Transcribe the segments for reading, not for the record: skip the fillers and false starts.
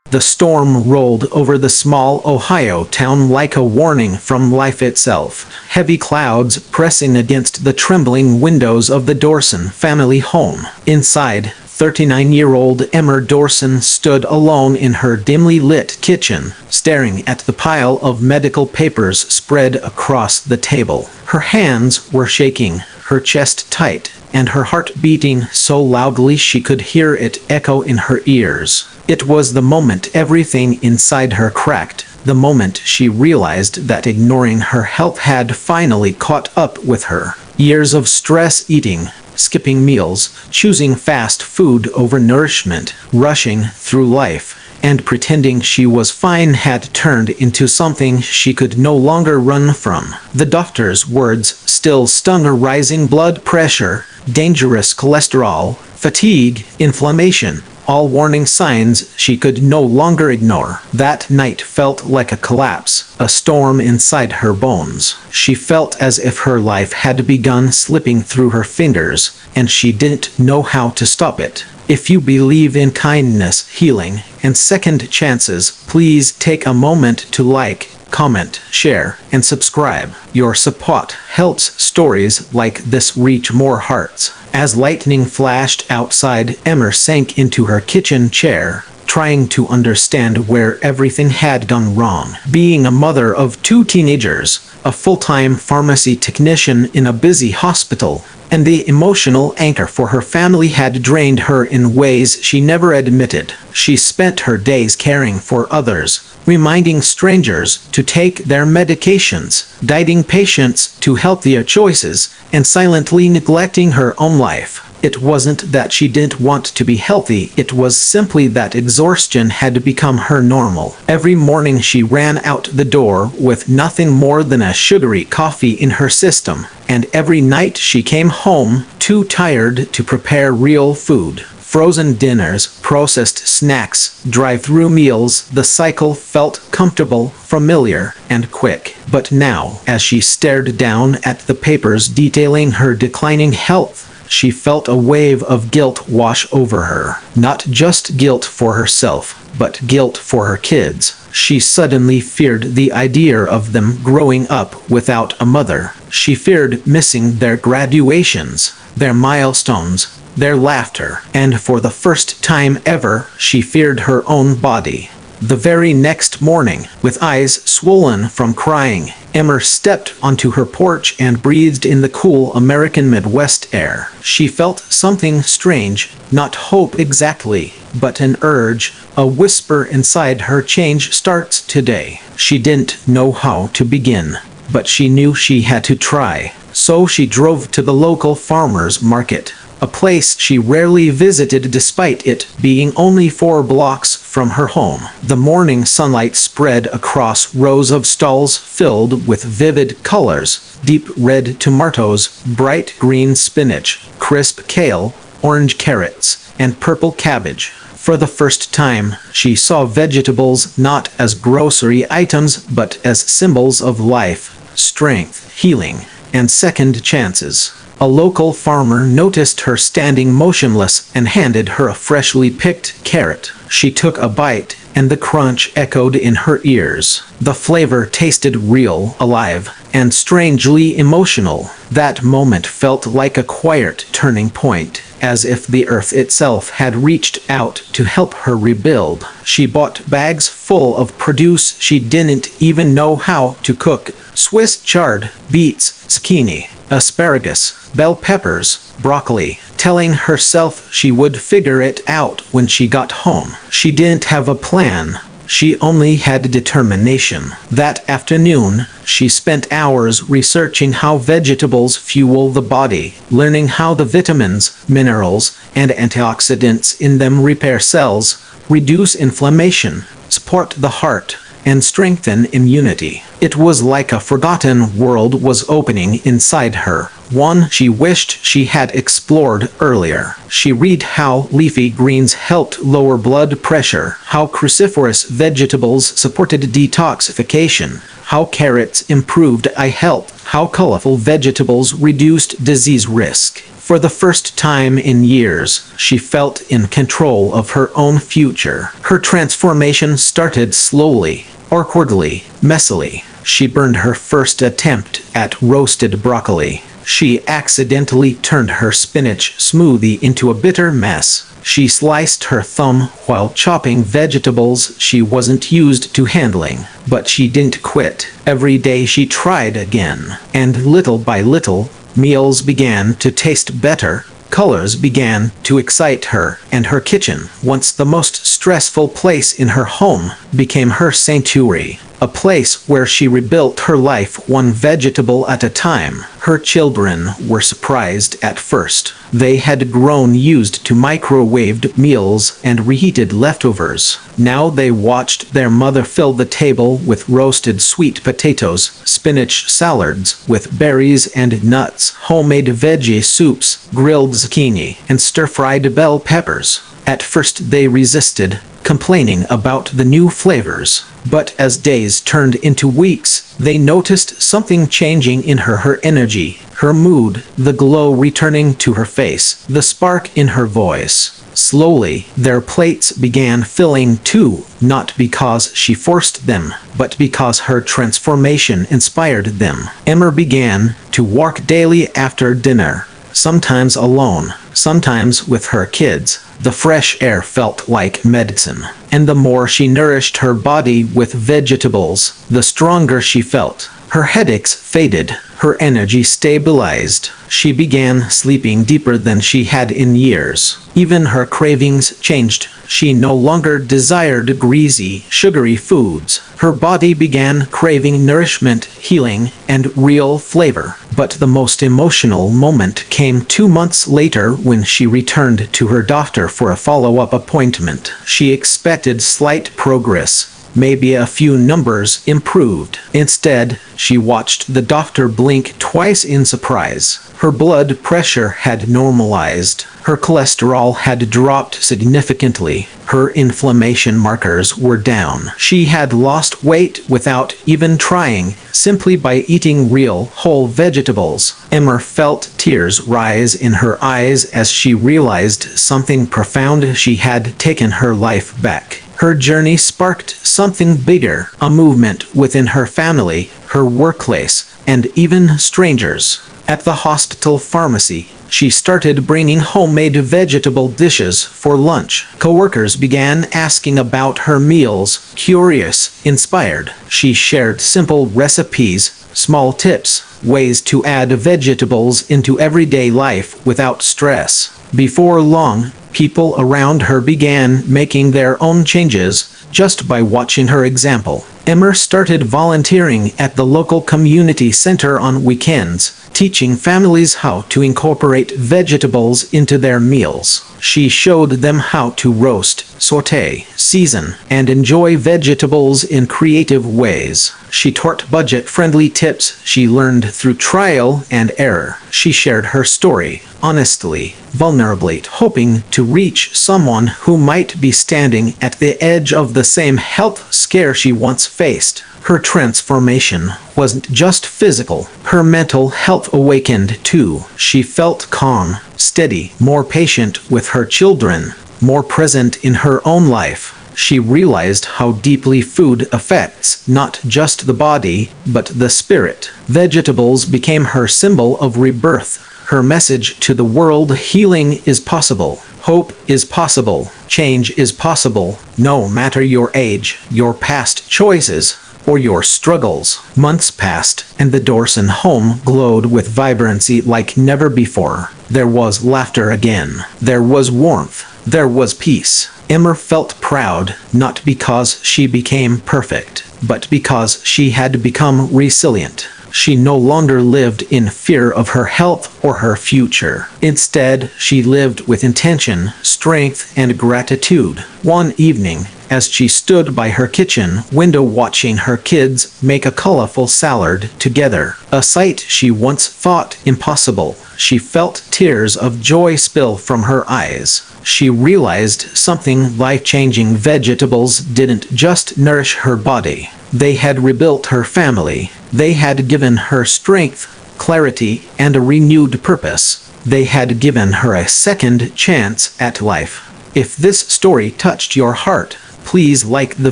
The storm rolled over the small Ohio town like a warning from life itself. Heavy clouds pressing against the trembling windows of the Dorson family home. Inside, 39-year-old Emma Dorson stood alone in her dimly lit kitchen, staring at the pile of medical papers spread across the table. Her hands were shaking, her chest tight, and her heart beating so loudly she could hear it echo in her ears. It was the moment everything inside her cracked, the moment she realized that ignoring her health had finally caught up with her. Years of stress eating, skipping meals, choosing fast food over nourishment, rushing through life, and pretending she was fine had turned into something she could no longer run from. The doctor's words still stung her: rising blood pressure, dangerous cholesterol, fatigue, inflammation. All warning signs she could no longer ignore. That night felt like a collapse, a storm inside her bones. She felt as if her life had begun slipping through her fingers, and she didn't know how to stop it. If you believe in kindness, healing, and second chances, please take a moment to like, comment, share, and subscribe. Your support helps stories like this reach more hearts. As lightning flashed outside, Emma sank into her kitchen chair, trying to understand where everything had gone wrong. Being a mother of 2 teenagers, a full-time pharmacy technician in a busy hospital, and the emotional anchor for her family had drained her in ways she never admitted. She spent her days caring for others, reminding strangers to take their medications, guiding patients to healthier choices, and silently neglecting her own life. It wasn't that she didn't want to be healthy, it was simply that exhaustion had become her normal. Every morning she ran out the door with nothing more than a sugary coffee in her system, and every night she came home too tired to prepare real food. Frozen dinners, processed snacks, drive-through meals. The cycle felt comfortable, familiar, and quick. But now, as she stared down at the papers detailing her declining health, she felt a wave of guilt wash over her. Not just guilt for herself, but guilt for her kids. She suddenly feared the idea of them growing up without a mother. She feared missing their graduations, their milestones, their laughter, and for the first time ever, she feared her own body. The very next morning, with eyes swollen from crying, Emma stepped onto her porch and breathed in the cool American Midwest air. She felt something strange, not hope exactly, but an urge, a whisper inside her: change starts today. She didn't know how to begin, but she knew she had to try. So she drove to the local farmer's market, a place she rarely visited despite it being only 4 blocks from her home. The morning sunlight spread across rows of stalls filled with vivid colors: deep red tomatoes, bright green spinach, crisp kale, orange carrots, and purple cabbage. For the first time, she saw vegetables not as grocery items but as symbols of life, strength, healing, and second chances. A local farmer noticed her standing motionless and handed her a freshly picked carrot. She took a bite, and the crunch echoed in her ears. The flavor tasted real, alive, and strangely emotional. That moment felt like a quiet turning point, as if the earth itself had reached out to help her rebuild. She bought bags full of produce she didn't even know how to cook: Swiss chard, beets, zucchini, asparagus, bell peppers, broccoli, telling herself she would figure it out when she got home. She didn't have a plan. She only had determination. That afternoon, she spent hours researching how vegetables fuel the body, learning how the vitamins, minerals, and antioxidants in them repair cells, reduce inflammation, support the heart, and strengthen immunity. It was like a forgotten world was opening inside her, one she wished she had explored earlier. She read how leafy greens helped lower blood pressure, how cruciferous vegetables supported detoxification, how carrots improved eye health, how colorful vegetables reduced disease risk. For the first time in years, she felt in control of her own future. Her transformation started slowly, awkwardly, messily. She burned her first attempt at roasted broccoli. She accidentally turned her spinach smoothie into a bitter mess. She sliced her thumb while chopping vegetables she wasn't used to handling. But she didn't quit. Every day she tried again. And little by little, meals began to taste better. Colors began to excite her, and her kitchen, once the most stressful place in her home, became her sanctuary, a place where she rebuilt her life one vegetable at a time. Her children were surprised at first. They had grown used to microwaved meals and reheated leftovers. Now they watched their mother fill the table with roasted sweet potatoes, spinach salads with berries and nuts, homemade veggie soups, grilled zucchini, and stir-fried bell peppers. At first they resisted, complaining about the new flavors. But as days turned into weeks, they noticed something changing in her energy, her mood, the glow returning to her face, the spark in her voice. Slowly, their plates began filling too, not because she forced them, but because her transformation inspired them. Emma began to walk daily after dinner, sometimes alone, sometimes with her kids. The fresh air felt like medicine, and the more she nourished her body with vegetables, the stronger she felt. Her headaches faded, her energy stabilized. She began sleeping deeper than she had in years. Even her cravings changed. She no longer desired greasy, sugary foods. Her body began craving nourishment, healing, and real flavor. But the most emotional moment came 2 months later when she returned to her doctor for a follow-up appointment. She expected slight progress. Maybe a few numbers improved. Instead, she watched the doctor blink twice in surprise. Her blood pressure had normalized. Her cholesterol had dropped significantly. Her inflammation markers were down. She had lost weight without even trying, simply by eating real, whole vegetables. Emma felt tears rise in her eyes as she realized something profound. She had taken her life back. Her journey sparked something bigger, a movement within her family, her workplace, and even strangers. At the hospital pharmacy, she started bringing homemade vegetable dishes for lunch. Coworkers began asking about her meals, curious, inspired. She shared simple recipes, small tips, ways to add vegetables into everyday life without stress. Before long, people around her began making their own changes just by watching her example. Emma started volunteering at the local community center on weekends, teaching families how to incorporate vegetables into their meals. She showed them how to roast, sauté, season, and enjoy vegetables in creative ways. She taught budget-friendly tips she learned through trial and error. She shared her story, honestly, vulnerably, hoping to reach someone who might be standing at the edge of the same health scare she once faced. Her transformation wasn't just physical. Her mental health awakened too. She felt calm, steady, more patient with her children, more present in her own life. She realized how deeply food affects not just the body, but the spirit. Vegetables became her symbol of rebirth, her message to the world: healing is possible, hope is possible, change is possible, no matter your age, your past choices, or your struggles. Months passed, and the Dawson home glowed with vibrancy like never before. There was laughter again. There was warmth. There was peace. Emma felt proud, not because she became perfect, but because she had become resilient. She no longer lived in fear of her health or her future. Instead, she lived with intention, strength, and gratitude. One evening, as she stood by her kitchen window watching her kids make a colorful salad together, a sight she once thought impossible, she felt tears of joy spill from her eyes. She realized something life-changing: vegetables didn't just nourish her body. They had rebuilt her family. They had given her strength, clarity, and a renewed purpose. They had given her a second chance at life. If this story touched your heart, please like the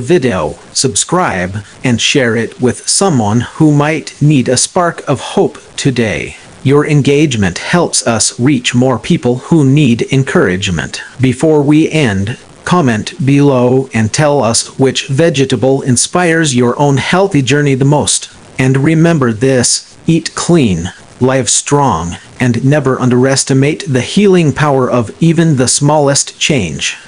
video, subscribe, and share it with someone who might need a spark of hope today. Your engagement helps us reach more people who need encouragement. Before we end, comment below and tell us which vegetable inspires your own healthy journey the most. And remember this: eat clean, live strong, and never underestimate the healing power of even the smallest change.